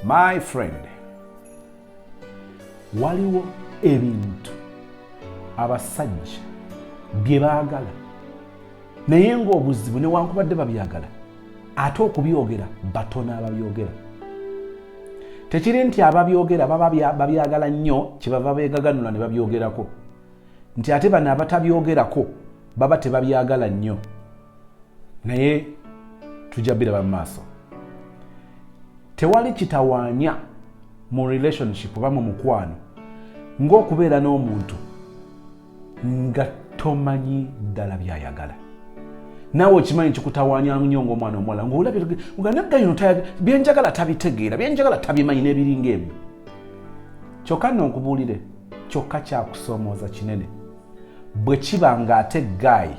My friend, waliwo ebintu abasajja bye baagala naye ng'obuzibu newankubadde babyagala ate okubyogera batono ababyogera. Tekiri nti ababyogera baba babyagala nnyo kyebava beegaganula ne babyogerako, nti ate bano abatabyogerako baba tebabyagala nnyo. Naye tujja biraba mu maaso. Tewali kitawaanya mu relationship oba mu mukwano ng'okubeera n'omuntu nga tomanyi ddala byayagala. Naawe okimanyi kikutawaanya nnyo ng'omwana omuwala ng'olabye nagga yuno byenjagala tabitegeera, byenjagala tabimanyi n'ebiringa ebyo. Kyokka nno nkubuulire, kyokka kyakusoomooza kinene bwe kiba ng'ate Guy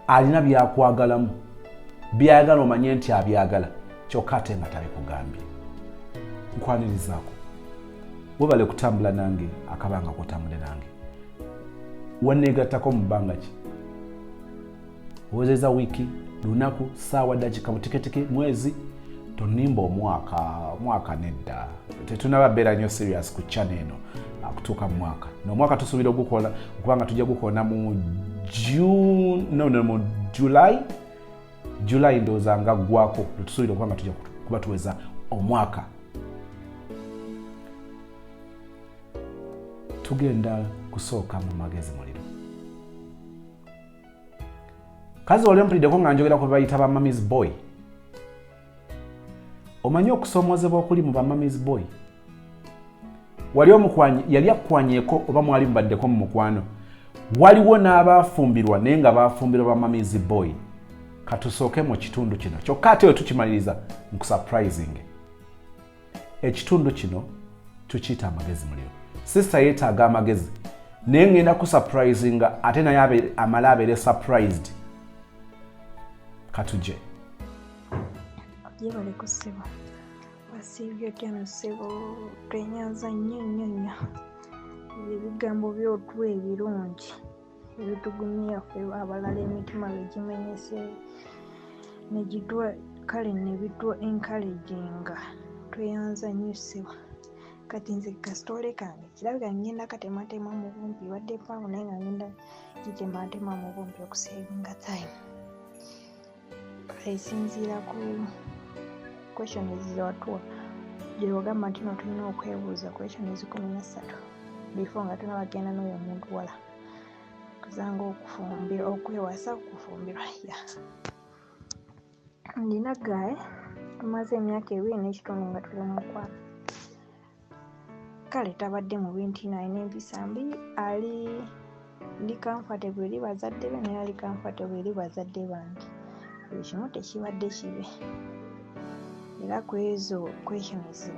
alina byakwagalamu byayagala omanye nti abyagala kyokka ate nga tabikugambye. Nkwanirizaako webale kutambula nange akabanga kotambule nange. Wanneegattako mu bbanga ki? Owezeza wiki, lunaku, ssaawa, dakiika, buteketeke, mwezi, tonimba omwaka nedda. Tetunaba beera nnyo serious ku channel eno kutuuka mu mwaka. N'omwaka tusuubira ogukola okubanga tujja gukola mu July ndowooza nga ggwako tusuubira okubanga tujja kuba tuweza omwaka. Tugenda kusooka mu magezi muliro. Kazi wali ompuliddeko nga njogera ku bayita ba Mami's Boy. Omanyi okusoomoozebwa okuli mu ba Mami's Boy? Wali omukwanyi yali akwanyeeko oba mwali mubaddeko mu mukwano. Waliwo n'abaafumbirwa naye nga baafumbirwa ba Mami's Boy. Katusooke mu kitundu kino. Kyokka ate tukimaliriza nkusurprising. Ekitundu kino tukiyita amagezi muliro. Sister yeetaaga amagezi. Naye ngenda kusurprisinga ate naye amala abeere surprised. Katuje. Yebale kuseba. Wasiibye tyano sebo twenyanza nnyo. Ebigambo by'otwa ebirungi ebitugumya ffe abalala emitima begimenyese ne gitwa kale ne bitwa encouraginga. Tweyanza nnyo sebo. Kati nze kasitole kange kirabika ngenda katematema mu bumpi wadde pangu naye nga ngenda gitematema mu bumpi okusevinga time. Esinziira ku questions z'atwa gye wagamba nti no tulina okwebuuza questions 13 before nga tunabagenda n'oyo omuntu wala kuzanga okufumbira okwewasa okufumbirwa. Ndina Guy tumaze emyaka 2 n'ekitundu nga tuli mu mukwano. Kale tabadde mu 29 empisa mbi, ndi comfortable eri bazadde be naye ali comfortable eri bazadde bange. Buli kimu tekibadde kibe. Era ku ezo questions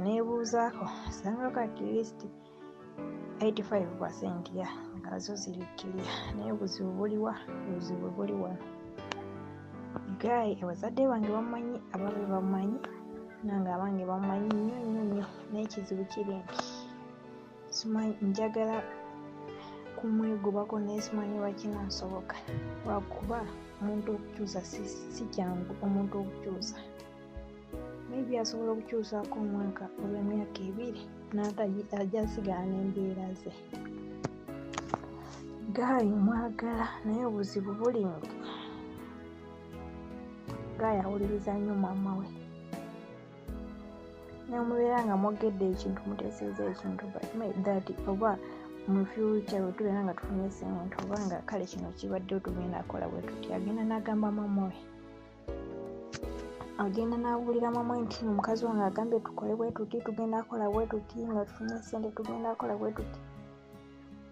neebuuzaako sangako at least 85% ngazo ziri clear. Naye obuzibu buliwa? Obuzibu buli wano. Guy abazadde bange bamumanyi, ababe bamumanyi, nange abange bamumanyi nnyo. Naye ekizibu kiri nti simanyi, njagala kumwegobako naye simanyi wakinansoboka. Lwakuba omuntu okukyusa si kyangu omuntu okukyusa. Maybe asobola okukyusaako omwaka oba emyaka 2 n'ajja sigala n'embeera ze. Guy mwagala naye obuzibu buli nti Guy awuliriza nnyo maama we. Nemubeera nga mwogedde ekintu muteeseza ekintu that oba mu future bwe tubeera nga tufunye sente oba nga kale kino kibadde tugenda akola bwe tuti, agenda n'agamba maama we. Agenda n'abuulira maama we nti omukazi wange agambye tukole bwe tuti, tugenda akola bwe tuti, nga tufunye sente tugenda akola bwe tuti.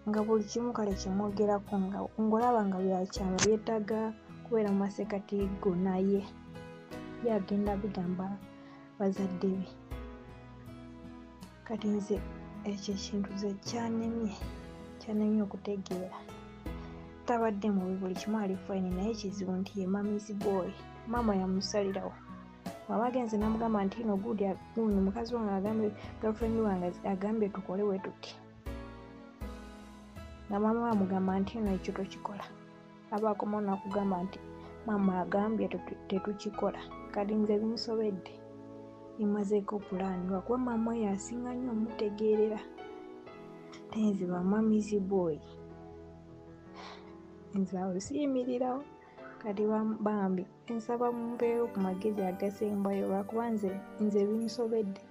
Nga buli kimu kale kimwogerako ng'olaba nga byakyama byetaaga kubeera mu masekati go naye byagenda bigamba bazadde be. Kati nze ekyo ekintu ze kyanemye okutegeera. Tabadde mubi, buli kimu ali fine naye ekizibu nti ye Mami's Boy. Maama yamusalirawo. Bw'aba agenze n'amugamba nti no gudi mukazi wange agambye, girlfriend wange agambye tukole bwe tuti. Nga maama amugamba nti no ekyo tokikola. Aba akomawo n'akugamba nti maama agambye tetukikola. Kati nze bimusobedde. emazeeko pulaani lwakuba maama we asinga nnyo omutegeerera nze bamamizi boy nze awo siyimirirawo kati bambi nsaba mumpeewo ku magezi agasembayo lwakuba nze binsobedde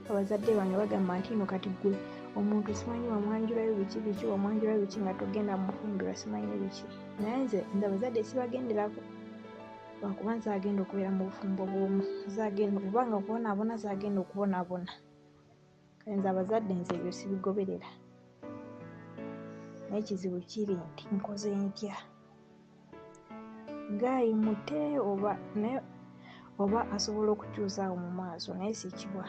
abazadde bange bagamba nti no kati gwe omuntu simanyi wamwanjulayo biki wamwanjulayo biki nga togenda mufumbirwa simanyi biki naye nze abazadde sibagenderako lwakuba nzagenda okubeera mu bufumbo bw'omu zagenda kubanga okubonaabona zagenda okubonaabona kale nze abazadde nze ebyo sibigoberera naye ekizibu kiri nti nkoze ntya gayimute oba asobola okukyusaawo mu maaso naye sikiwa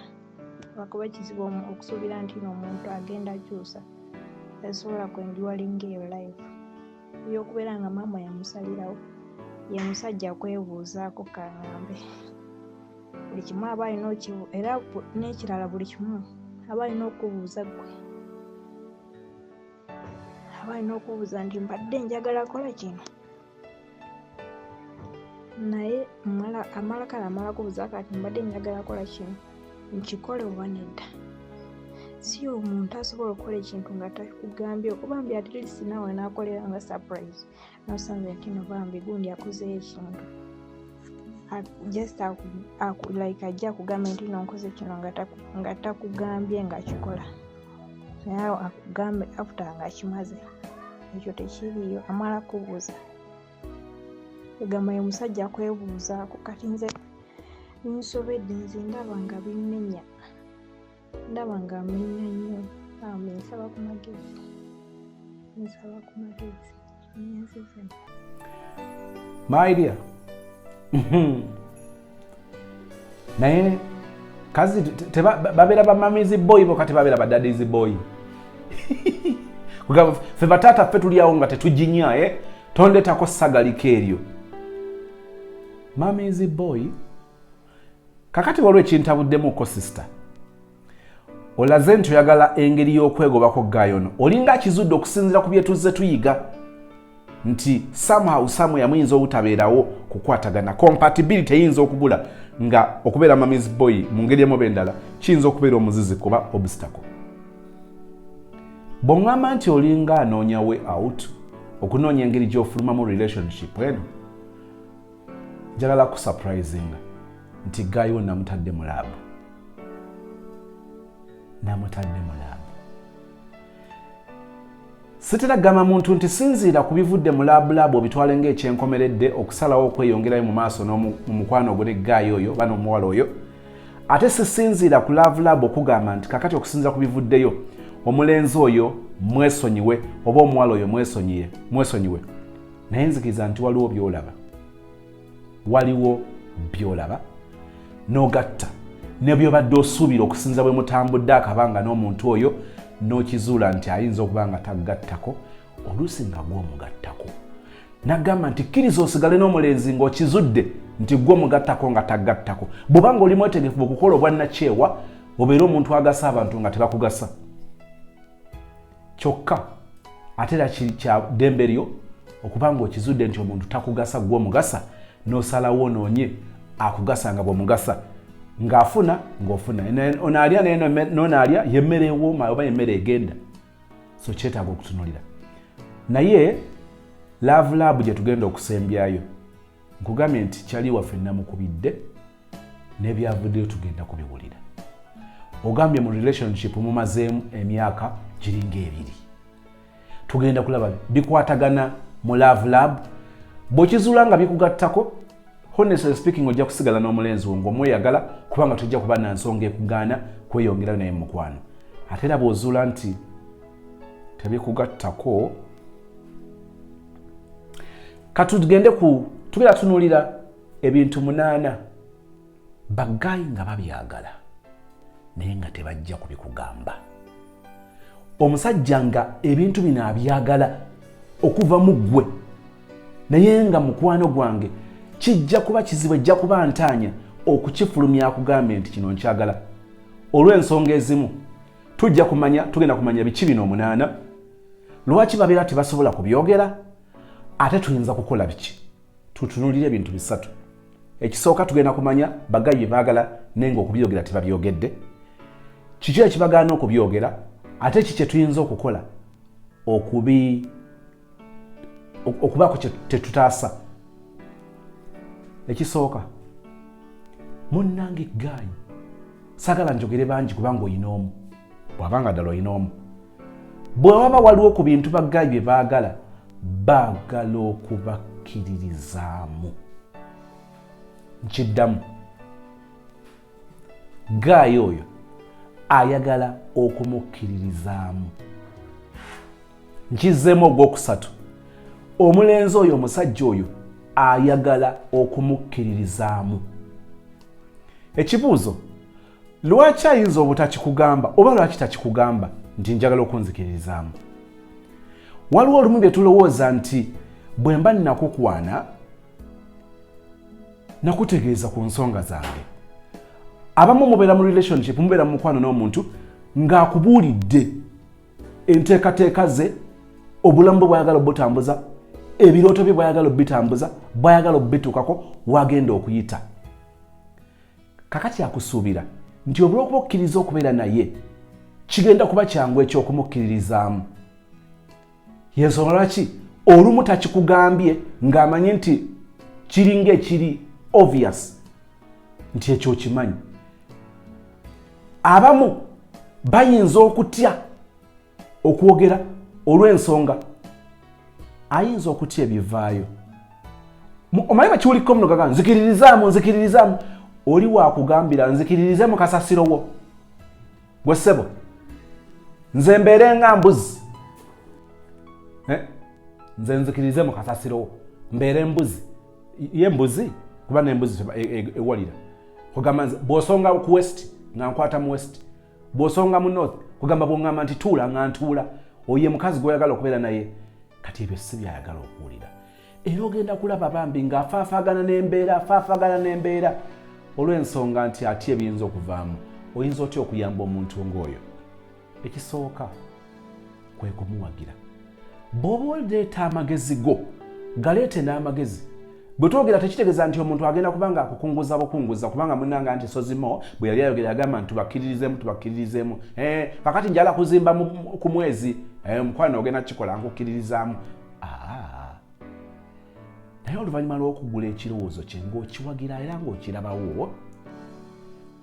lwakuba kizibu okusuubira nti n'omuntu agenda akyusa tasobola kwenjuwalinga eyo live eyokubeera nga maama yamusalirawo ye musajja kwebuuzaako kaŋŋambe buli kimu aba alina era n'ekirala buli kimu aba alina okubuuza gwe aba alina okubuuza nti mbadde njagala kola kino naye amala kubuuza kati mbadde njagala kola kino nkikole oba nedda si omuntu asobola okukola ekintu nga takugambye okubambi at least naawe naakolera nga surprise nosanze nti no bambi gundi akozeyo ekintu just like ajja akugambye nti nonkoze kino nga takugambye nga kikola naye akugambe after nga kimaze ekyo tekiriyo amala kubuuza egamba ye musajja kwebuuzaako kati nze binsobedde nze ndaba nga bimmenya ndaba nga mmenya nnyo nsaba ku magezi nyensize my dear naye kazi babeera bamamizi boy bo kati babeera badadizi boy ffe bataata ffe tuli awo nga tetujinya tondetako sagalika eryo mamizi boy kakati waliwo ekintabuddemuko sister olaze nti oyagala engeri y'okwegobako gayono olinga akizudde okusinzira ku byetuze tuyiga nti somehow yamuyinza obutabeerawo kukwatagana compatibility eyinza okubula nga okubeera mamizi boy mu ngeri emu bendala kiyinza okubeera omuzizi kuba obstacle bw'oŋŋamba nti olinga anoonya way out okunoonya engeri gy'ofulumamu relationship eno njagala kusurprisinga nti gayo namutadde mu laabu sitera gama muntu nti sinziira ku bivudde mu laabu obitwale ng'ekyenkomeredde okusalawo okweyongerayo mu maaso mu mukwano ogwo ne gayo oyo oba n'omuwala oyo ate sisinziira ku laabu okugamba nti kakati okusinziira ku bivuddeyo omulenzi oyo mwesonyiwe oba omuwala oyo mwesonyiwe naye nzikiriza nti waliwo byolaba n'ogatta ne byobadde osuubira okusinza bwe mutambudde akabanga n'omuntu oyo n'okizuula nti ayinza okuba nga taggattako oluusi nga gw'omugattako nagamba nti kkiriza osigale n'omulenzi ng'okizudde nti gw'omugattako nga taggattako bw'oba nga oli mwetegefu okukola obwannakyewa obeera omuntu agasa abantu nga tebakugasa kyokka ate era kya ddembe lyo okuba ng'okizudde nti omuntu takugasa gw'omugasa n'osalawo onoonye akugasa nga bw'omugasa ng'afuna ng'ofuna onaalya n'onaalya yemmere ewooma oba yemmere egenda so kyetaaga okutunulira naye laavu gye tugenda okusembyayo nkugambye nti kyali waffe namukubidde n'ebyavuddeyo tugenda kubiwulira ogambye mu relationship mumazeemu emyaka giringa 2 tugenda kulaba bikwatagana mu laavu bw'okizuula nga bikugattako honestly speaking ojja kusigala n'omulenzi wo ng'omweyagala kubanga tujja kuba na nsonga ekugaana kweyongerayo naye mukwano ate era bw'ozuula nti tebikugattako katugende tubeera tunuulira ebintu 8 baggayi nga babyagala naye nga tebajja kubikugamba omusajja nga ebintu bino abyagala okuva mu ggwe naye nga mukwano gwange kijja kuba kizibu ejja kuba ntaanya okukifulumya akugambye nti kino nkyagala olw'ensonga ezimu tugenda kumanya biki bino 8 lwaki babeera tebasobola kubyogera ate tuyinza kukola biki tutunuulire ebintu 3 ekisooka tugenda kumanya bagayi bye baagala naye ng'okubyogera tebabyogedde. Kiki ekibagaana okubyogera ate kiki kye tuyinza okukola okubaako kye tetutaasa. Ekisooka, munnange gaayi saagala njogere bangi kubanga oyina omu, bw'abanga ddala oyina omu. Bwe waba waliwo ku bintu bagaayi bye baagala okubakkiririzaamu. Nkiddamu, gaayi oyo ayagala okumukkiririzaamu. Nkizzeemu ogwokusatu, omulenzi oyo omusajja oyo ayagala okumukkiririzaamu. Ekibuuzo, lwaki ayinza obutakikugamba oba lwaki takikugamba nti njagala okunzikiririzaamu? Waliwo olumu bye tulowooza nti bwe mba nakukwana nakutegeeza ku nsonga zange. Abamu mubeera mu relationship, mubeera mu mukwano n'omuntu ng'akubuulidde enteekateeka ze, obulamu bwe bw'ayagala obutambuza, ebirooto bye bw'ayagala obitambuza, bw'ayagala obituukako, wagenda okuyita. Kakati akusuubira nti olw'okuba okkiriza okubeera naye kigenda kuba kyangu eky'okumukkiririzaamu. Y'ensonga lwaki olumu takikugambye ng'amanye nti kiringa ekiri obvious nti ekyo kimanyi. Abamu bayinza okutya okwogera olw'ensonga ayinza okutya ebivaayo. Omanyi bakiwulikko muno gaga nzikiririzaamu. Oli wakugambira nzikiririze mu kasasiro wo. Gwe ssebo, nze mbeere nga mbuzi. Nze nzikiririze mu kasasiro wo. Mbeere mbuzi. Ye mbuzi kuba n'embuzi ewalira. Kugamba nze bw'osonga ku west nga nkwata mu west. Bw'osonga mu north kugamba bw'ongamba nti tuula nga ntuula. Oye mukazi gw'oyagala okubeera naye. Kati ebyo si byayagala okuwulira. Era ogenda kulaba bambi ng'afaafaagana n'embeera olw'ensonga nti ati ebiyinza okuvaamu. Oyinza otya okuyamba omuntu ng'oyo? Ekisooka kwe kumuwagira. Bw'oba oleeta amagezi go galeete n'amagezi. Bwe twogera tekitegeeza nti omuntu agenda kubanga akukunguza bukunguza kubanga munnanga nti Sozimo bwe yali ayogera yagamba nti tubakkiririzeemu. Kakati njala kuzimba ku mwezi mukwano ogenda kikola nkukkiririzaamu. Naye oluvannyuma lw'okugula ekirowoozo kye ng'okiwagira era ng'okirabawo,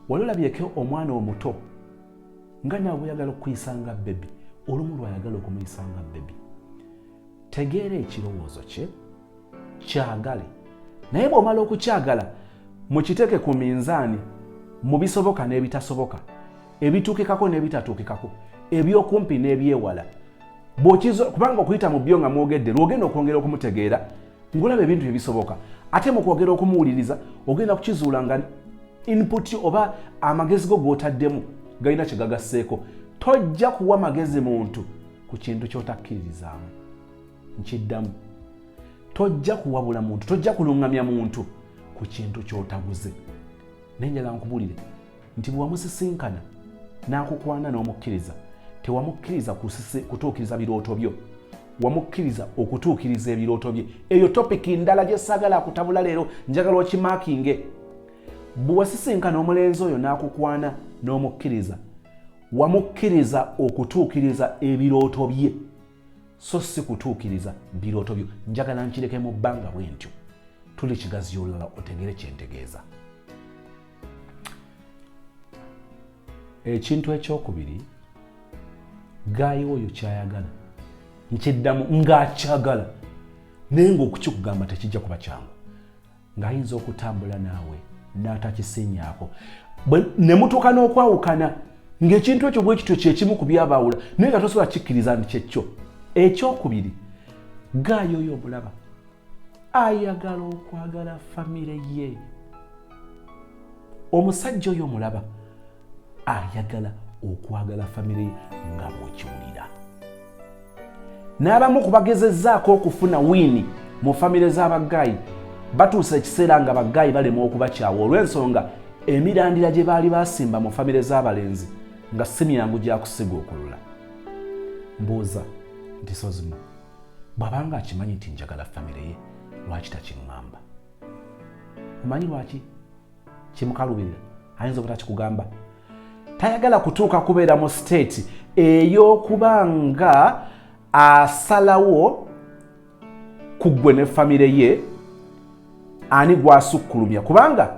wali olabyeko omwana omuto nga naawe oyagala okuyisa nga bebi, olumu lwayagala okumuyisa nga bebi. Tegeera ekirowoozo kye, kyagale. Naye bw'omala okukyagala mukiteeke ku minzaani mu bisoboka n'ebitasoboka, ebituukikako n'ebitatuukikako, ebyokumpi n'ebyewala. Kubanga okuyita mu byo nga mwogedde lw'ogenda okwongera okumutegeera ng'olaba ebintu ebisoboka. Ate mu kwogera okumuwuliriza ogenda kukizuula nga input oba amagezi go g'otaddemu galina kye gagasseeko. Tojja kuwa magezi muntu ku kintu ky'otakkiririzaamu. Nkiddamu, tojja kuwabula muntu, tojja kuluŋŋamya muntu ku kintu ky'otaguze. Naye njagala nkubuulire nti bwe wamusisinkana n'akukwana n'omukkiriza, tewamukkiriza kutuukiriza birooto byo, wamukkiriza okutuukiriza ebirooto bye. Eyo topiki ndala gye saagala akutabula leero, njagala okimaakinge. Bwe wasisinkana omulenzi oyo n'akukwana n'omukkiriza, wamukkiriza okutuukiriza ebirooto bye, so si kutuukiriza birooto byo. Njagala nkireke mu bbanga bwe ntyo, tuli kigazi olulala otegere kye ntegeeza. Ekintu ekyokubiri, gaayi oyo kyayagala nkiddamu ng'akyagala naye ng'okukikugamba tekijja kuba kyangu, ng'ayinza okutambula naawe n'atakisinyaako. Ne mutuuka n'okwawukana ng'ekintu ekyo bwe kityo kye kimu ku byabaawula naye nga tosobola kikkiriza nti kyekyo. Ekyokubiri, gaayi oyo omulaba ayagala okwagala famire ye. Omusajja oyo omulaba ayagala okwagala famire ye nga bw'okiwulira. N'abamu kubagezezzaako okufuna wiini mu famire z'abagaayi batuusa ekiseera nga bagaayi balema okubakyawa olw'ensonga emirandira gye baali basimba mu famire z'abalenzi nga si myangu gya kusiga okulula. Mbuuza nti Sozimo bw'abanga akimanyi nti njagala famire ye lwaki takiŋŋamba? omanyi lwaki kimukalubirira ayinza obutakikugamba tayagala kutuuka kubeera mu state ey'okubanga asalawo ku ggwe ne famire ye ani gwasukkulumya kubanga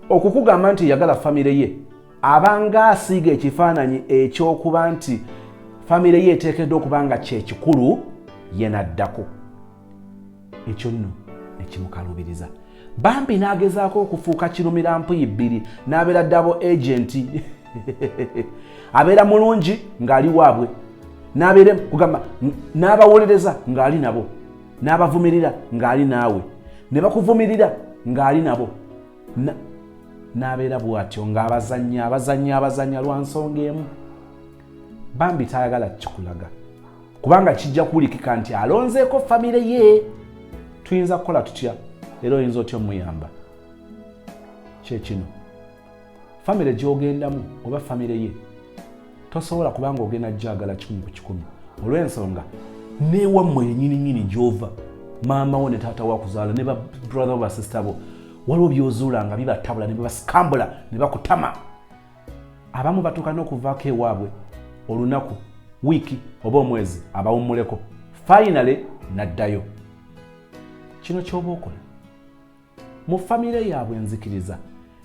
okukugamba nti yagala famire ye abanga asiiga ekifaananyi ekyokuba nti famire ye eteekeddwa okuba nga kyekikulu ye naddako ekyo nno nekimukalubiriza bambi n'agezaako okufuuka kirumira mpuyi bbiri n'abeera double agent abeera mulungi ng'ali waabwe n'abeera kugamba n'abawolereza ng'ali nabo n'abavumirira ng'ali naawe ne bakuvumirira ng'ali nabo n'abeera bw'atyo ng'abazanya lwa nsonga emu bambi tayagala kikulaga kubanga kijja kuwulikika nti alonzeeko famire ye tuyinza kukola tutya era oyinza otya omuyamba kyekino famire gy'ogendamu oba famire ye tosobola kubanga ogenda gyagala 100 olw'ensonga newammwe yenyininyini gy'ova maama wo ne taata wo akuzaala ne brother wo basista bo waliwo by'ozuula nga bibatabula ne basikambula ne bakutama abamu batuuka n'okuvaako ewaabwe olunaku wiiki oba omwezi abawummuleko finally naddayo kino ky'oba okola mu famire yaabwe enzikiriza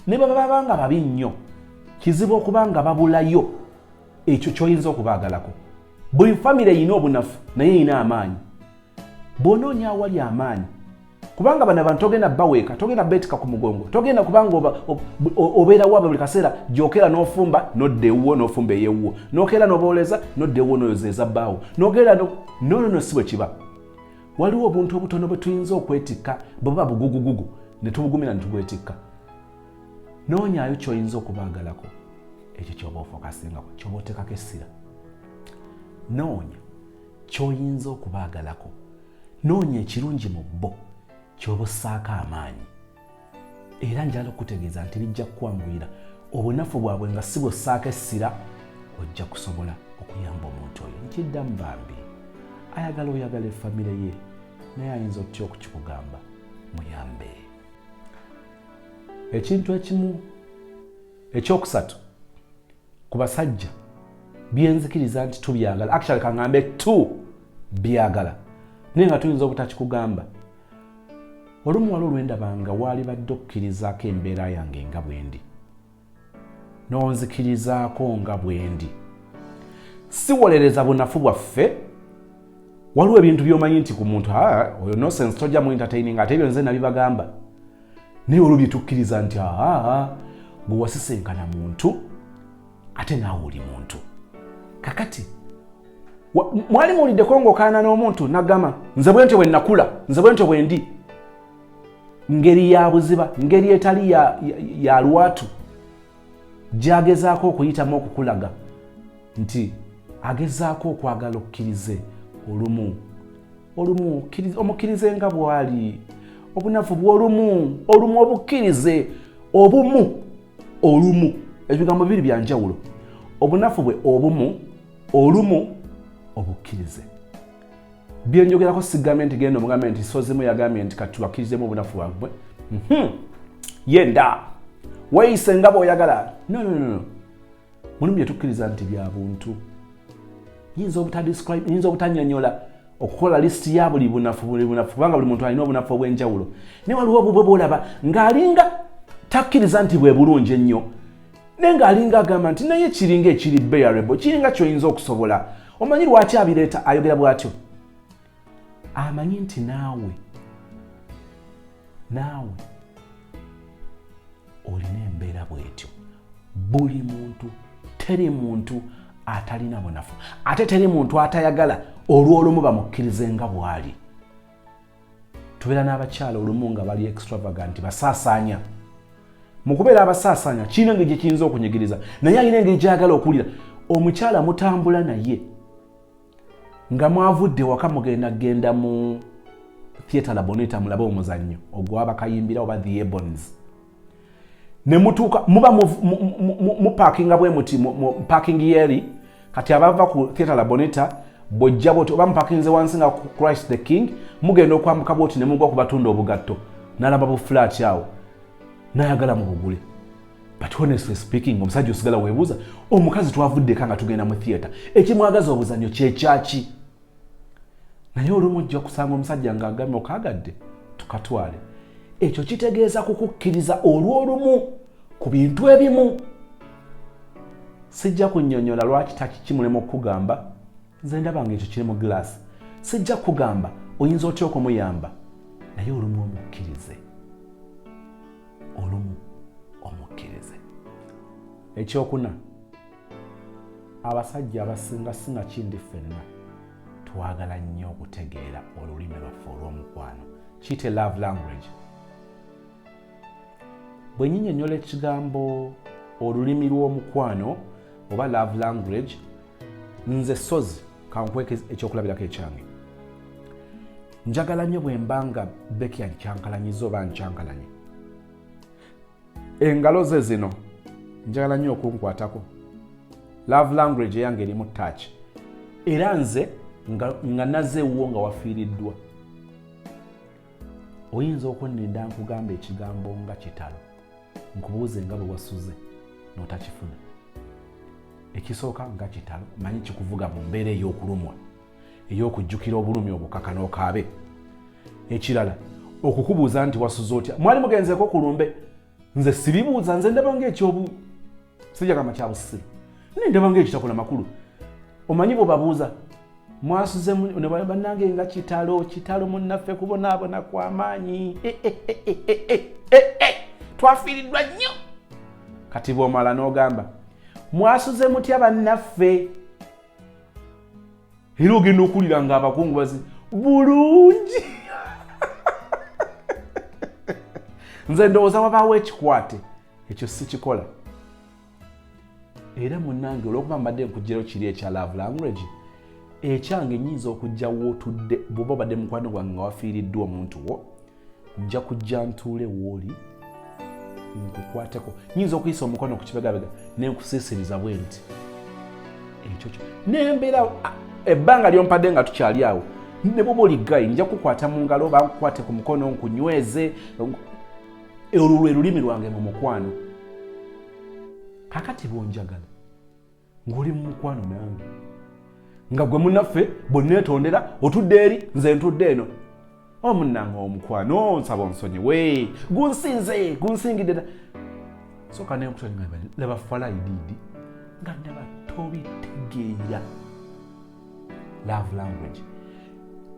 ne baba nga babi nnyo kizibu okuba nga babulayo ekyo ky'oyinza okubaagalako buli famire erina obunafu naye erina amaanyi bw'onoonya awali amaanyi kubanga bano abantu togenda baweeka togenda beetika ku mugongo togenda kubanga obeera waabwe buli kaseera gyokera n'ofumba nodda ewuwo n'ofumba ey'ewuwo n'okeera n'obooleza nodda ewuwo n'oyozeeza bbaawo n'ogenda no si bwe kiba waliwo obuntu obutono bwe tuyinza okwetikka bwe buba bugugugugu ne tubugumira ne tubwetikka noonyaayo ky'oyinza okubaagalako ekyo ky'oba ofokasingako ky'oba oteekako essira noonya ky'oyinza okubaagalako noonya ekirungi mu bo ky'oba ossaako amaanyi era njala okutegeeza nti bijja kukwanguyira obunafu bwabwe nga si bw'ossaako essira ojja kusobola okuyamba omuntu oyo nkiddamu bambi ayagala oyagala effamire ye naye ayinza otya okukikugamba muyambe ekintu ekimu ekyokusatu ku basajja byenzikiriza nti tubyagala actually kaŋŋambe byagala naye nga tuyinza obutakikugamba olumu wali olwendabanga waali badde okukkirizaako embeera yange nga bwendi n'onzikirizaako nga bwendi siwolereza bunafu bwaffe waliwo ebintu by'omanyi nti ku muntu oyo nosense tojja mu entertaining ate ebyo nze nabibagamba naye olubitukkiriza nti gwe wasisenkana muntu ate naawe oli muntu kakati mwali muwuliddeko ng'okaana n'omuntu nagamba nze bwe ntyo bwe nakula nze bwe ntyo bwe ndi ngeri ya buziba ngeri etali ya lwatu gy'agezaako okuyitamu okukulaga nti agezaako okwagala okkirize olumu omukkirize nga bw'ali obunafu bw'olumu obukkirize obumu olumu ebigambo bibiri bya njawulo obunafu bwe obumu olumu obukkirize byenjogerako sigambye nti genda omugambe nti sozimu yagambye nti kati bakkirizemu obunafu bwabwe yenda weeyise nga bw'oyagala no mulimu bye tukkiriza nti bya buntu yinza obutannyonnyola okukola lisiti ya buli bunafu kubanga buli muntu alina obunafu obw'enjawulo naye waliwo obubwe bw'olaba ng'alinga takkiriza nti bwe bulungi ennyo naye ng'alinga agamba nti naye kiringa ekiri bearable kiringa ky'oyinza okusobola omanyi lwaki abireeta ayogera bw'atyo amanyi nti naawe olina embeera bw'etyo buli muntu teri muntu atalina bunafu ate teri muntu atayagala olw'olumu bamukkirize nga bw'ali tubeera n'abakyala olumu nga bali extravagant basaasaanya mu kubeera abasaasaanya kirina engeri gye kiyinza okunyigiriza naye alina engeri gy'ayagala okuwulira omukyala mutambula naye nga mwavudde waka mugenda mu theatre laboneta mulabe omuzannyo ogwabakayimbira oba the Ebons ne mutuuka muba mu parkinga bwe muti mu parking yeri kati abava ku theatre laboneta bojja boti oba mupakinze wansi nga Christ the King mugenda okwambuka boti ne mugwa ku batunda obugatto nalaba bu flat yawo n'ayagala mu bugule. But honestly speaking, omusajja osigala weebuuza, omukazi twavuddeko nga tugenda mu theatre, ekimwagaza obuzannyo kyekyaki? Naye olumu ojja kusanga omusajja ng'agambye okaagadde tukatwale. Ekyo kitegeeza kukukkiriza olw'olumu ku bintu ebimu. Sijja kunnyonnyola lwaki takimulema okukugamba nze ndaba ng'ekyo kiri mu glaasi. Sijja kugamba oyinza otya okumuyamba, naye olumu omukkirize. Olumu omukkirize. Ekyokuna, abasajja abasinga singa kindi ffenna twagala nnyo okutegeera olulimi lwaffe olw'omukwano. Kiyite love language. Bwe nnyonnyola ekigambo olulimi lw'omukwano oba love language, nze sozi kankweke ekyokulabirako ekyange. Njagala nnyo bwe mbanga Becky yankyankalanyiza oba nkyankalanye. Engalo ze zino njagala nnyo okunkwatako. Love language yange erimu touch. Era nze nga nazeewo nga wafiiriddwa. Oyinza okunninda nkugamba ekigambo nga kitalo, nkubuuze nga bwe wasuze n'otakifuna. Ekisooka nga kitalo, manyi kikuvuga mu mbeera ey'okulumwa, ey'okujjukira obulumi obukaka n'okaabe. Ekirala, okukubuuza nti wasuze otya, mwali mugenzeeko ku lumbe. Nze sibibuuza, nze ndaba ng'ekyobu sijagamba kya busiru, naye ndaba ng'ekitakola makulu. Omanyi bwe babuuza mwasuze ne bannange nga kitalo munnaffe kubonaabona kw'amaanyi. Twafiiriddwa nnyo. Kati bw'omala n'ogamba mwasuze mutya bannaffe, era ogenda okulira ng'abakungu bazi bulungi. Nze ndowooza wabaawo ekikwate, ekyo si kikola. Era munnange olw'okuba mbadde nkuggyirayo kiri ekya love language, ekyange nnyinza okujja wootudde bw'oba obadde mukwano gwange nga wafiiriddwa omuntu wo, nja kujja ntuule w'oli nkukwateko. Nnyinza okuyisa omukono ku kibegabega ne nkusiisiriza bwe nti ekyo kyo. N'embeera ebbanga ly'ompadde nga tukyali awo, ne bw'oba oli gayi nja kukwata mu ngalo oba nkukwate ku mukono nkunyweze. Olwo lwe lulimi lwange mu mukwano. Kakati bw'onjagala ng'oli mu mukwano nange, nga gwe munnaffe bw'onneetondera otudde eri nze ntudde eno, omunnange omukwano nsaba onsonyiwe, gunsingidde. Sooka ne nkutonyi nga laba falayidiidi nga ndaba tobitegeera love language.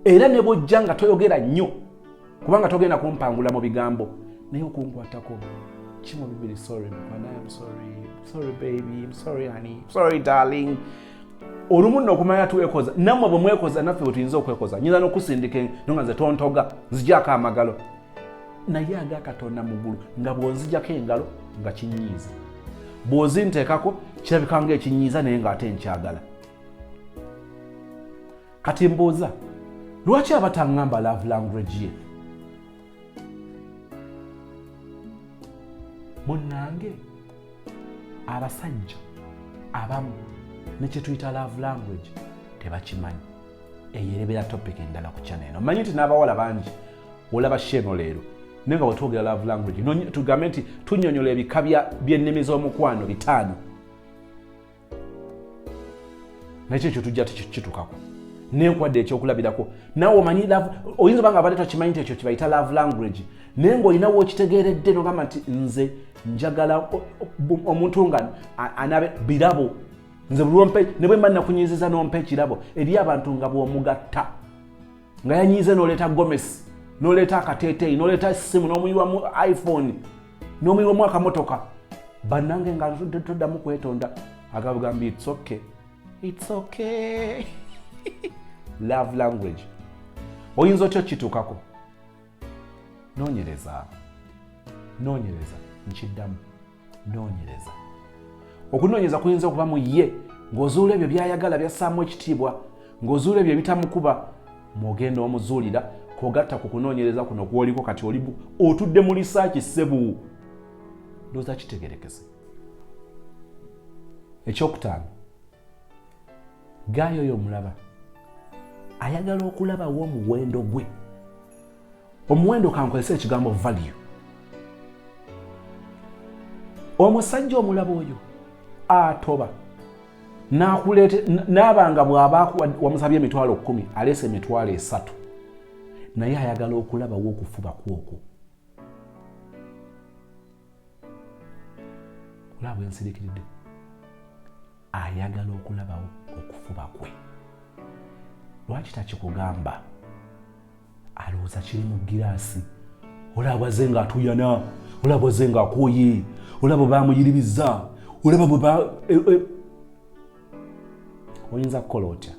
Era ne bw'ojja nga toyogera nnyo kubanga togenda kumpangula mu bigambo, naye okunkwatako kimu bibiri, sorry mwana, I'm sorry baby, I'm sorry honey, I'm sorry darling. Olumu nno okumanya twekoza, nammwe bwe mwekoza naffe bwe tuyinza okwekoza. Nnyinza n'okusindika nga nze tontoga nzijako amagalo, naye agakatonda mu ggulu nga bw'onzijako engalo nga kinyiiza, bw'ozinteekako kirabika ng'ekinyiiza naye ng'ate nkyagala. Kati mbuuza, lwaki abataŋŋamba love language ye? Munnange, abasajja abamu ne kye tuyita love language tebakimanyi. Eyerebera topic endala ku channel eno. Manyi nti n'abawala bangi olaba sheno leero naye nga bwe twogera love language tugambe nti tunnyonnyola ebika by'ennimi z'omukwano 5, nakyo ekyo tujja tukitukako n'enkwadde ekyokulabirako. Naawe omanyi oyinza oba nga abadde tokimanyi nti ekyo kibayita love language, naye ng'olinawo okitegeeredde n'ogamba nti nze njagala omuntu nga anabe birabo. Nze bulwompe ne bwe mba nakunyiiziza n'ompa ekirabo eri abantu nga bw'omugatta nga yanyiize n'oleeta gomesi, n'oleeta akateeteeyi, n'oleeta essimu, n'omuyiwamu iPhone, n'omuyiwamu akamotoka, bannange nga toddamu kwetonda agabugamba it's okay. Love language. Oyinza otya okituukako? Noonyereza, nkiddamu, noonyereza. Okunoonyeza kuyinza okuba mu ye ng'ozuula ebyo by'ayagala byassaamu ekitiibwa, ng'ozuula ebyo ebitamukuba, mw'ogenda omuzuulira k'ogatta ku kunoonyereza kuno kw'oliko kati oli otudde mu lisaaki ssebu. Ndowooza kitegerekese. Ekyokutaano, gaayo oyo omulaba ayagala okulabawo omuwendo gwe. Omuwendo kankozesa ekigambo value. omusajja omulaba oyo atoba n'abanga bw'aba wamusabye emitwalo 10 aleese emitwalo 3 naye ayagala okulabawo okufuba kwokwo. Olaba ensirikiridde, ayagala okulabawo okufuba kwe. Lwaki takikugamba? Alowooza kiri mu giraasi. Olaba ze nga atuyana, olaba ze nga akooye, olaba bamuyiribiza, olaba bwe oyinza kukola otya?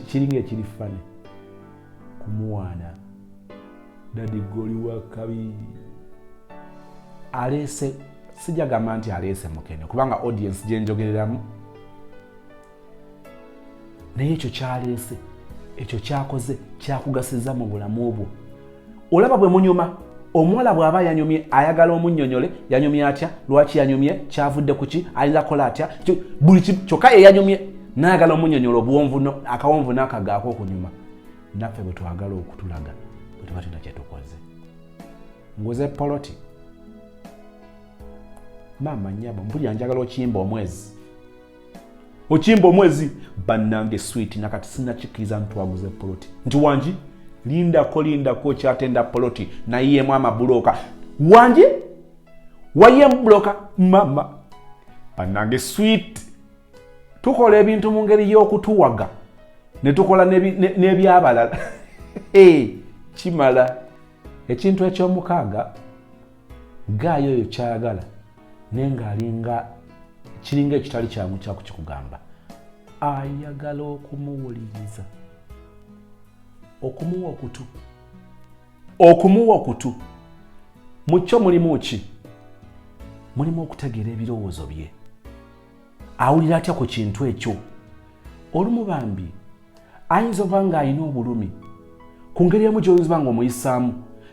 Kiringa ekiri fane kumuwaana, dadi goli wa kabi. Aleese, sijja gamba nti aleese mukene kubanga audience gye njogereramu, naye ekyo kyaleese, ekyo kyakoze kyakugasiza mu bulamu bwo. Olaba bwe munyuma, omuwala bw'aba yanyumye ayagala omunnyonnyole, yanyumye atya, lwaki yanyumye, kyavudde ku ki, ayinza kukola atya, buli kyokka ye yanyumye n'ayagala omunnyonnyola obwonvu akawonvu n'akagaako okunyuma. Naffe bwe twagala okutulaga bwe tuba tulina kye tukoze. Nguze poloti. Maama nnyabo mpulira njagala okimba omwezi. Okimba omwezi bannange sweet nakati sinnakikkiriza ntwaguze poloti. Nti wangi lindako kyatenda poloti nayiyemu amabuloka. Wangi wayiyemu buloka mama. Bannange sweet tukola ebintu mu ngeri y'okutuwaga ne tukola n'ebyabalala. Kimala. Ekintu eky'omukaaga gaayo oyo kyayagala nenga alinga kiringa ekitali kyangu kyakukikugamba. Ayagala okumuwuliriza, okumuwa okutu. Mu kyo mulimu ki? Mulimu okutegeera ebirowoozo bye. Awulira atya ku kintu ekyo? Olumu bambi ayinza oba ng'alina obulumi ku ngeri emu gy'oyinza oba ng'omuyisaamu,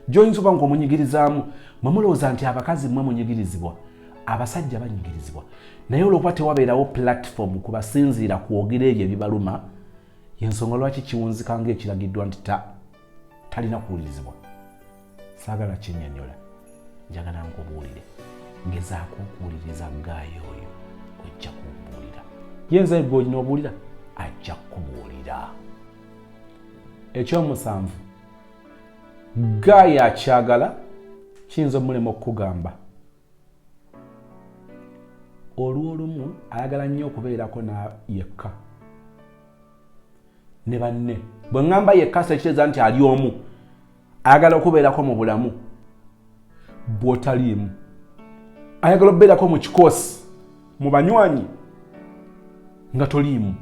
gy'oyinza oba ng'omunyigirizaamu. Mwe mulowooza nti abakazi mmwe munyigirizibwa, abasajja banyigirizibwa, naye olwokuba tewabeerawo platform kubasinziira kwogera ebyo ebibaluma, y'ensonga lwaki kiwunzika ng'ekiragiddwa nti talina kuwulirizibwa. Saagala kinnyonnyola, njagala nkubuulire, gezaako okuwuliriza gaayo oyo ojja kumbuulira. Yenza gwe olina obuulira ajja kubuulira. Ekyomusanvu, gaayo akyagala kiyinza omulema okukugamba. Olw'olumu ayagala nnyo okubeerako yekka ne banne. Bwe ŋŋamba yekka sekitegeeza nti ali omu. Ayagala okubeerako mu bulamu bw'otaliimu. Ayagala okubeerako mu kikoosi, mu banywanyi nga toliimu.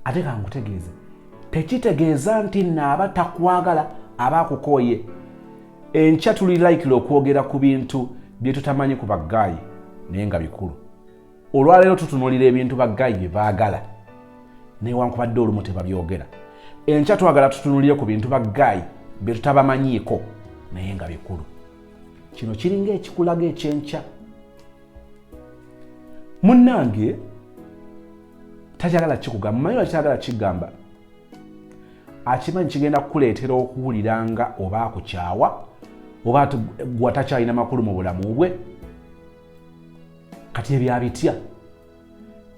Ate ka nkutegeeze, tekitegeeza nti naaba takwagala aba akukooye. Enkya tuli likely okwogera ku bintu bye tutamanyi ku baggaayi naye nga bikulu. Olwaleero tutunuulira ebintu baggaayi bye baagala newankubadde olumu tebabyogera. Enkya twagala tutunuulire ku bintu baggaayi bye tutabamanyiiko naye nga bikulu. Kino kiringa ekikulaga ekyenkya. Munnange takyagala kikugamba, mumanyi lwaki kyagala kigamba? Akimanyi kigenda kukuleetera okuwulira nga oba akukyawa oba gwe takyalina makulu mu bulamu bwe. Kati ebyabitya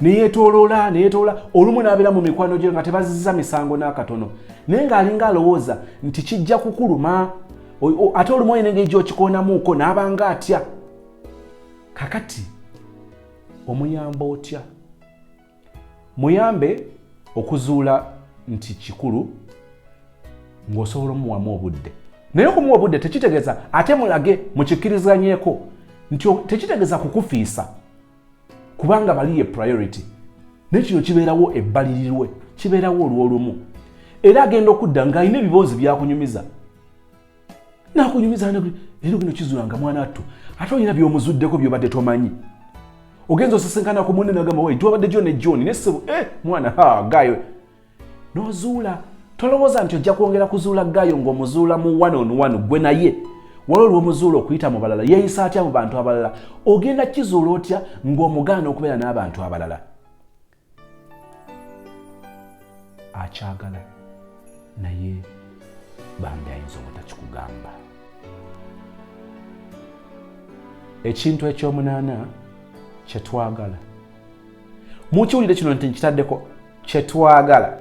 neyeetooloola olumu n'abeera mu mikwano gye nga tebazizza misango n'akatono naye ng'alinga alowooza nti kijja kukuluma. Ate olumu olina engeri gy'okikoonamuuko n'abanga atya. Kakati omuyamba otya? Muyambe okuzuula nti kikulu ng'osobola omuwamu obudde. Naye okumuwa obudde tekitegeeza ate mulage mukikkirizanyeeko nti tekitegeeza kukufiisa kubanga bali ye priority. Naye kino kibeerawo ebbalirirwe, kibeerawo olw'olumu. Era agenda okudda ng'alina ebiboozi byakunyumiza. N'akunyumiza era gino kizuulanga mwana attu. Ate olina by'omuzuddeko by'obadde tomanyi. Ogenza osisinkana ku munne n'agamba we twabadde John ne John ne ssebo mwana gaayo. N'ozuula. Tolowooza nti ojja kwongera kuzuula gaayo ng'omuzuula mu one on one gwe naye. Waliwo olw'omuzuula okuyita mu balala. Yeeyisa atya mu bantu abalala? Ogenda kizuula otya ng'omugaana okubeera n'abantu abalala? Akyagala naye bambi ayinza obutakikugamba. ekintu ekyomunaana kyetwagala. Mukiwulire kino nti nkitaddeko kyetwagala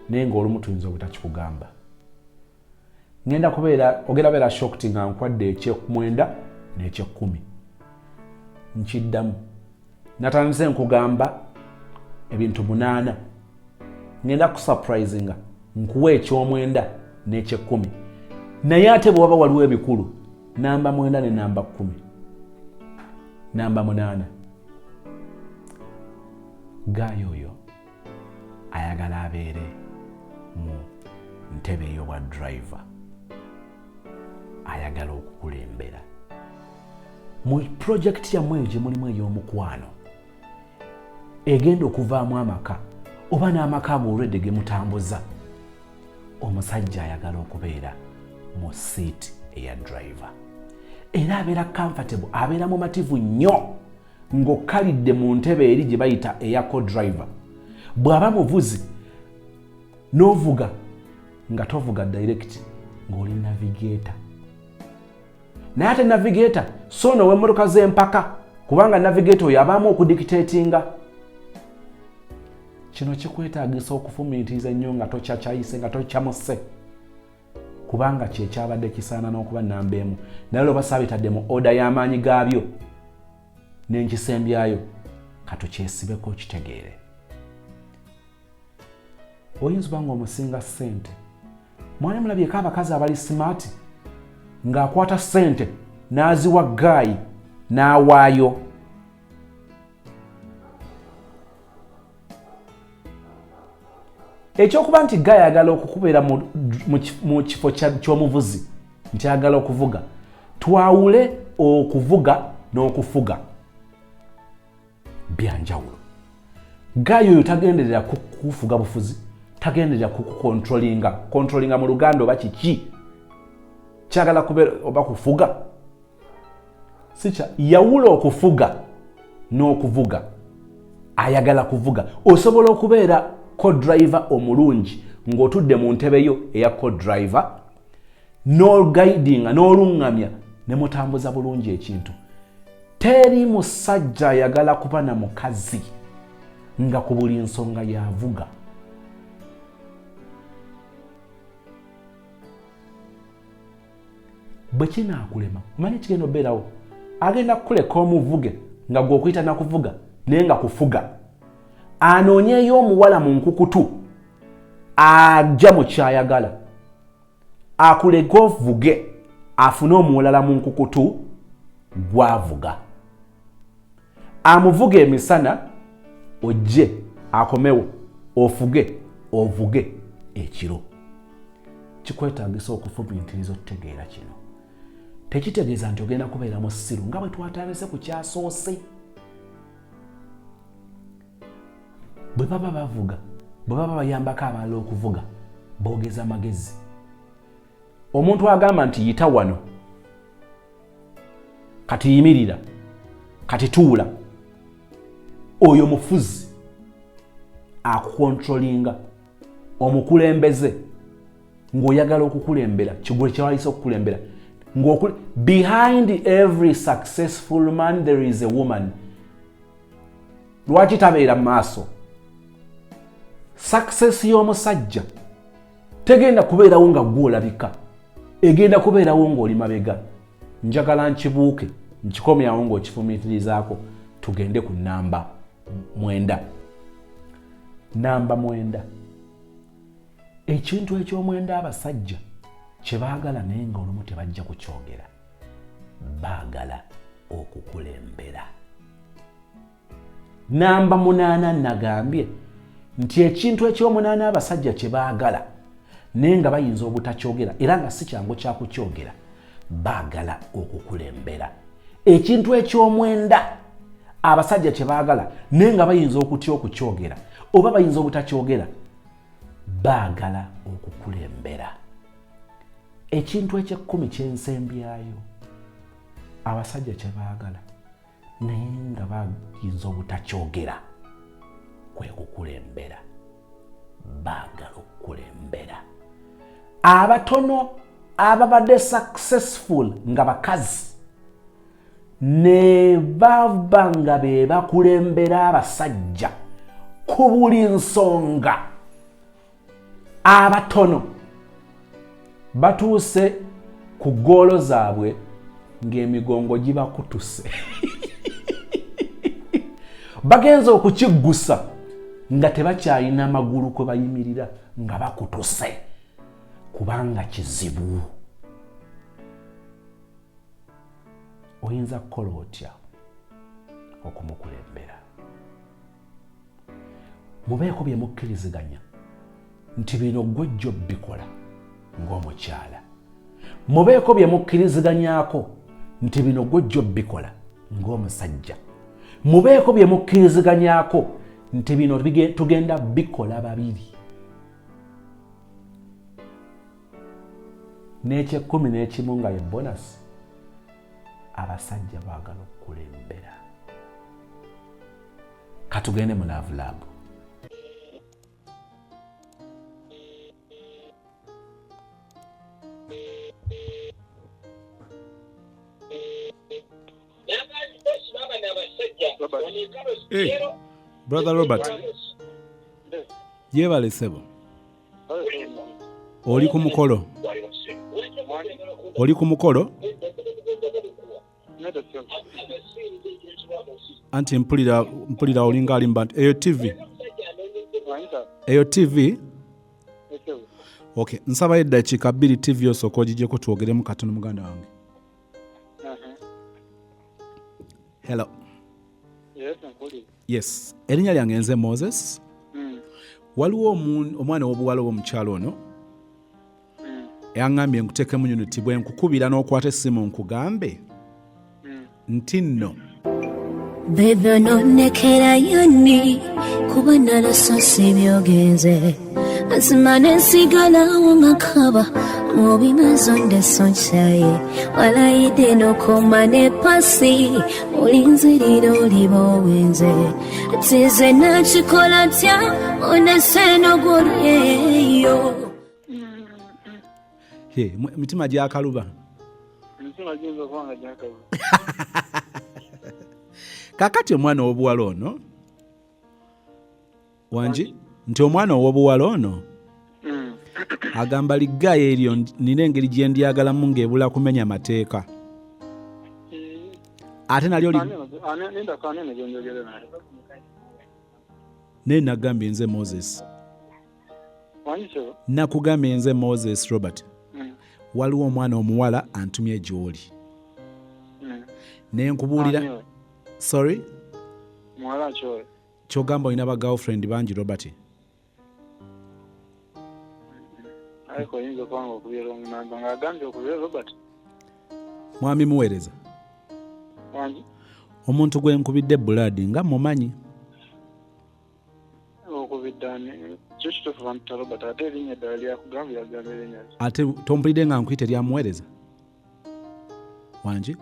naye ng'olumu tuyinza obutakikugamba. Ngenda kubeera ogenda beera shocked nga nkwadde eky'omwenda n'eky'ekkumi. Nkiddamu. Natandise nkugamba ebintu 8. Ngenda kusurprisinga nkuwa eky'omwenda n'eky'ekkumi. Naye ate bw'oba waliwo ebikulu namba 9 ne namba 10. Namba 8. Gaayo oyo ayagala abeere mu ntebe ey'obwa driver. Ayagala okukulembera. Mu project yammwe eyo gye mulimu ey'omukwano egenda okuvaamu amaka oba n'amaka already ge mutambuza, omusajja ayagala okubeera mu seat eya driver. Era abeera comfortable, abeera mumativu nnyo ng'okkalidde mu ntebe eri gye bayita eya co-driver. Bw'aba muvuzi n'ovuga nga tovuga direct ng'oli navigator. Naye ate navigator so no w'emmotoka z'empaka kubanga navigator oyo abaamu okudictatinga. Kino kikwetaagisa okufumiitiriza ennyo nga tokyachayise nga tokyamuse kubanga kyekyabadde kisaana n'okuba namba emu. Naye olwo basaabitadde mu oda y'amaanyi gaabyo n'enkisembyayo katukyesibeko kitegeere. Oyinza oba ng'omusinga ssente. Mwana mulabyeko abakazi abali smart ng'akwata ssente n'aziwa gaayi n'awaayo. Ekyokuba nti gaayi ayagala okukubeera mu kifo ky'omuvuzi nti ayagala okuvuga, twawule okuvuga n'okufuga byanjawulo. Gaayi oyo tagenderera kukufuga bufuzi, tagenderera kukukontrolinga mu Luganda oba kiki kyagala kubeera oba kufuga. Sicha yawula okufuga n'okuvuga. Ayagala kuvuga. Osobola okubeera co-driver omulungi ng'otudde mu ntebe yo eya co-driver n'oguidinga n'olungamya ne mutambuza bulungi ekintu. Teri musajja ayagala kuba na mukazi nga ku buli nsonga yavuga. Bwe kinaakulema manyi kigenda obeerawo agenda kukuleka omuvuge nga gw'okuyita nakuvuga naye nga kufuga. Anoonyeeyo omuwala mu nkukutu ajja mu kyayagala akuleka ovuge afune omulala mu nkukutu gwavuga. Amuvuge emisana ojje akomewo ofuge ovuge ekiro. Kikwetaagisa okufumiitiriza otutegeera kino. Tekitegeeza nti ogenda kubeera mu ssiru nga bwe twatandise ku kyasoose. Bwe baba bavuga, bwe baba bayambako abalala okuvuga, boogeza amagezi. Omuntu agamba nti yita wano, kati yimirira, kati tuula, oyo mufuzi akukontrolinga omukulembeze ng'oyagala okukulembera kigwe kyawalisa okukulembera. Behind every successful man there is a woman. Lwaki tabeera maaso? Success y'omusajja tegenda kubeerawo nga gw'olabika, egenda kubeerawo ng'oli mabega. Njagala nkibuuke nkikomyawo ng'okifumiitirizaako tugende ku namba 9. Namba 9. Ekintu eky'omwenda abasajja kye baagala naye ng'olumu tebajja kukyogera. Baagala okukulembera. Namba 8 nagambye nti ekintu eky'omunaana abasajja kye baagala naye nga bayinza obutakyogera era nga si kyangu kyakukyogera. Baagala okukulembera. Ekintu eky'omwenda abasajja kye baagala naye nga bayinza okutya okukyogera oba bayinza obutakyogera. Baagala okukulembera. Ekintu eky'ekkumi ky'ensembyayo abasajja kye baagala naye nga bayinza obutakyogera kwe kukulembera. Baagala okukulembera. Abatono ababadde successful nga bakazi ne bava nga be bakulembera abasajja ku buli nsonga. Abatono batuuse ku ggoolo zaabwe ng'emigongo gibakutuse. Bagenza okukiggusa nga tebakyalina amagulu kwe bayimirira nga bakutuse kubanga kizibu. Oyinza kukola otya okumukulembera? Mubeeko bye mukkiriziganya nti bino gwe jjo bikola ng'omukyala. Mubeeko bye mukkiriziganyaako nti bino gwe jjo bikola ng'omusajja. Mubeeko bye mukkiriziganyaako nti bino tugenda bikola babiri. N'ekyekumi n'ekimu nga ye bonasi. Abasajja baagala okukulembera. Katugende mu Love Lab. Hey, Brother Robert. Yebale sebo. Oli ku mukolo. Oli ku mukolo? Anti mpulira olinga alimba nti eyo TV. Eyo TV? Okay, nsaba eddakiika 2 TV osooka ogigyeko twogeremu katono muganda wange. Hello. Yes. Erinnya lyange nze Moses. Waliwo omwana w'obuwala w'omukyalo ono yaŋŋambye nkuteekemu unity bwe nkukubira n'okwata essimu nkugambe nti nno bebe ononekerayo nni kuba nalasosi byogenze mazima nensigalawo ngakaba mu bimazo ndesoncaye walayidde n'okoma ne pasi olinzirira oliba owenze tize nakikola tya onese n'ogolyeyo. Mitima gyakaluba. Mitima ginza kubanga gyakaluba. Kakati omwana w'obuwala ono wangi nti omwana w'obuwala ono agamba liggayo eryo nina engeri gye ndyagalamu ng'ebula kumenya mateeka. Ate nalyo naye nagambye nze Moses. Nakugambye nze Moses Robert. Waliwo omwana omuwala antumye gy'oli. Naye nkubuulira. Sorry? Mwala kyo. Kyogamba olina ba girlfriend bangi Robert. Ayiko yinza kwanga okubeera omunamba ng'agambye okubeera Robert. Mwami muweereza. Wangi? Omuntu gwe nkubidde buladi nga mumanyi. Okubiddani kyo kituufu bamuta Robert ate erinnya eddala lyakugambye yagamba erinnya. Ate tompulidde nga nkuyite lyamuweereza? Wangi?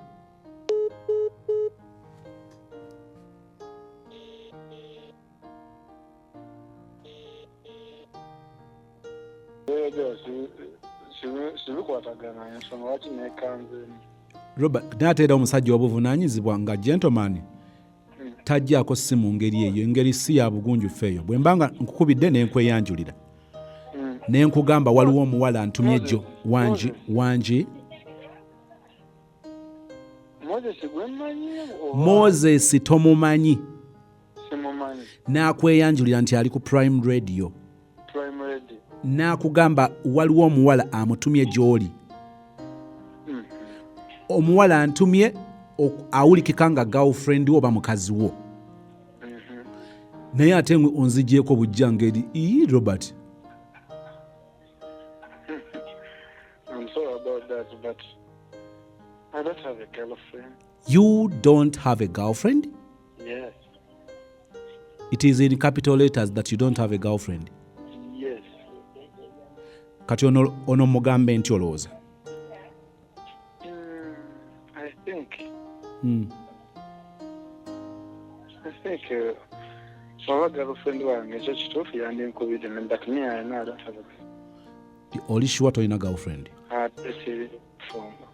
Sibikwatagana ensonga waki nekanzeemu. Robert nateera omusajja obuvunaanyizibwa nga gentleman tajjaako si mu ngeri eyo, engeri si ya bugunjufu eyo. Bwe mbanga nkukubidde ne nkweyanjulira ne nkugamba waliwo omuwala antumye jjo wangi. Moses tomumanyi. Simumanyi. N'akweyanjulira nti ali ku Prime Radio. N'akugamba waliwo omuwala amutumye gy'oli. Omuwala antumye awulikika nga girlfriend wo oba mukazi wo. Naye ate onzigyeko bujja ngeri Robert. I'm sorry about that, but I don't have a girlfriend. You don't have a girlfriend? Yes. It is in capital letters that you don't have a girlfriend. Yes. Kati ono mugambe nti olowooza. I think so girlfriend wange ekyo kituufu yandinkubidde but me I don't have a. Oli sure tolina girlfriend? Siri mufumbo.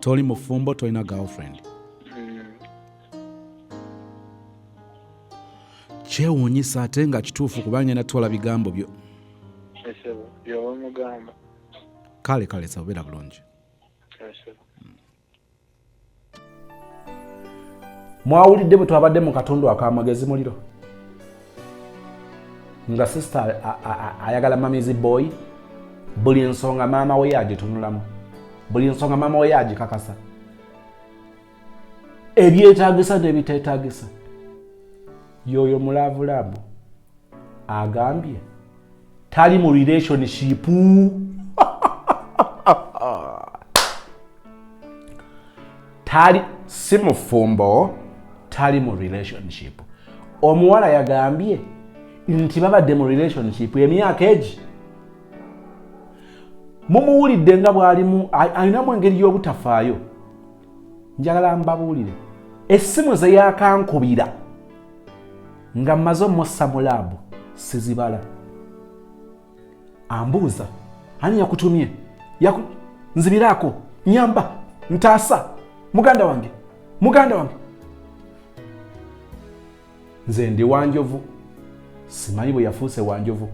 Toli mufumbo tolina girlfriend? kyewuunyisa ate nga kituufu kubanga natwala bigambo byo. Ssebo byoba mugamba. Kale sabeera bulungi. Ssebo. Mwawulidde bwe twabadde mu katundu ak'amagezi muliro nga sister ayagala mamizi boy, buli nsonga maama we yagitunulamu, buli nsonga maama we yagikakasa, ebyetaagisa n'ebiteetaagisa. Yoyo mulaavulaavu agambye tali mu relationship. Tali si mufumbo, tali mu relationship. Omuwala yagambye nti babadde mu relationship emyaka egi. Mumuwulidde nga bw'alimu alinamu engeri y'obutafaayo. Njagala mbabuulire essimu ze yakankubira nga mmaze omussa mu laabu sizibala. Ambuuza ani yakutumye, nzibiraako, nyamba, ntaasa, muganda wange. Nze ndi Wanjovu, simanyi bwe yafuuse Wanjovu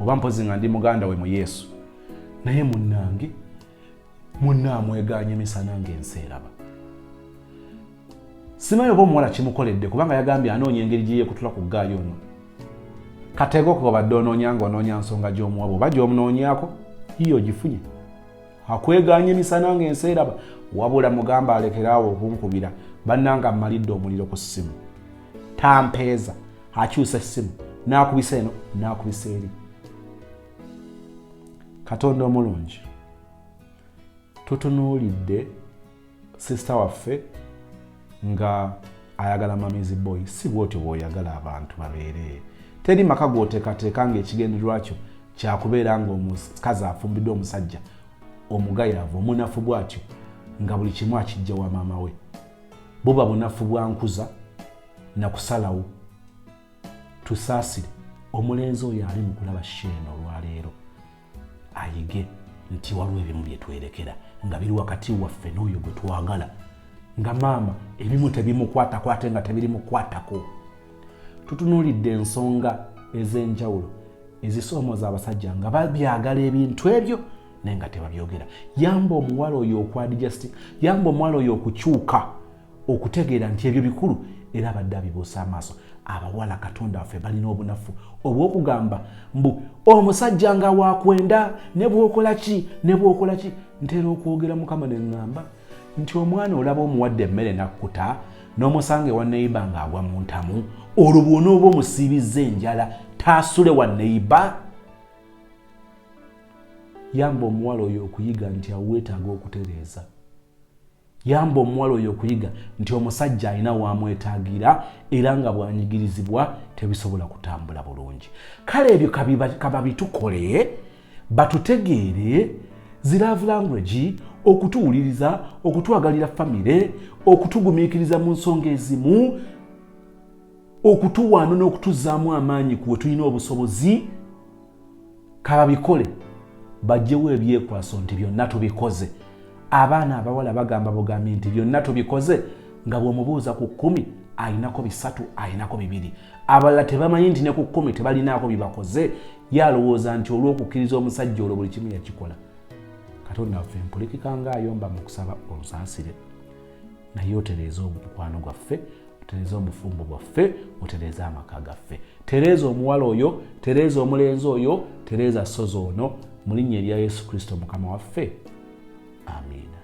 oba mpozi nga ndi muganda we mu Yesu. Naye munnange amweganye misana ng'enseeraba. Simanyi oba omuwala kimukoledde kubanga yagambye anoonya engeri gye yeekutula ku ggaayo ono. Katego ko badde onoonya ng'onoonya nsonga gy'omuwabo oba gy'omunoonyaako yiyo gifunye. Akweganye misana ng'enseeraba wabula mugamba alekeraawo okunkubira bannanga mmalidde omuliro ku ssimu. Tampeeza akyusa essimu n'akubisa eno n'akubisa eri. Katonda omulungi tutunuulidde sister waffe nga ayagala mamizi boy. Si bwotyo bw'oyagala abantu babeere. Teri maka g'oteekateeka ng'ekigendererwa kyo kyakubeera ng'omukazi afumbiddwe omusajja omugayaavu omunafu bw'atyo nga buli kimu akijja wa maama we. Buba bunafu bwa nkuza na kusalawo. Tusaasire omulenzi oyo ali mu kulaba sheeno olwaleero ayige nti waliwo ebimu bye twerekera nga biri wakati waffe n'oyo gwe twagala, nga maama ebimu tebimukwatakwate nga tebirimukwatako. Tutunuulidde ensonga ez'enjawulo ezisoomooza abasajja nga babyagala ebintu ebyo naye nga tebabyogera. Yamba omuwala oyo okwadigesti, yamba omuwala oyo okukyuka okutegeera nti ebyo bikulu era abadde abibuusa amaaso. Abawala Katonda waffe balina obunafu obw'okugamba mbu omusajja nga wakwenda ne bw'okola ki. Ntera okwogera Mukama ne ŋŋamba nti omwana olaba omuwadde emmere nakkuta n'omusanga ewa neyiba ng'agwa mu ntamu, olwo bw'onooba omusiibizza enjala taasule wa neyiba. Yamba omuwala oyo okuyiga nti aweetaaga okutereeza. Yamba omuwala oyo okuyiga nti omusajja alina wamwetaagira era nga bwanyigirizibwa tebisobola kutambula bulungi. Kale ebyo kababitukole batutegeere zi love language, okutuwuliriza, okutwagalira famire, okutugumiikiriza mu nsonga ezimu, okutuwaana n'okutuzaamu amaanyi kuwe tulina obusobozi. Kababikole bajjewo ebyekwaso nti byonna tubikoze. Abaana abawala bagamba bugambi nti byonna tubikoze nga bw'omubuuza ku 10 ayinako 3, ayinako 2. Abalala tebamanyi nti ne ku 10 tebalinaako bibakoze. Yalowooza nti olw'okukkiriza omusajja olwo buli kimu yakikola. Katonda waffe mpulikika ng'ayomba mu kusaba olusaasire, naye otereeza omukwano gwaffe, otereeza obufumbo bwaffe, otereeza amaka gaffe. Tereeza omuwala oyo, tereeza omulenzi oyo, tereeza sozo ono mu linnya erya Yesu Kristo Mukama waffe. Amiina.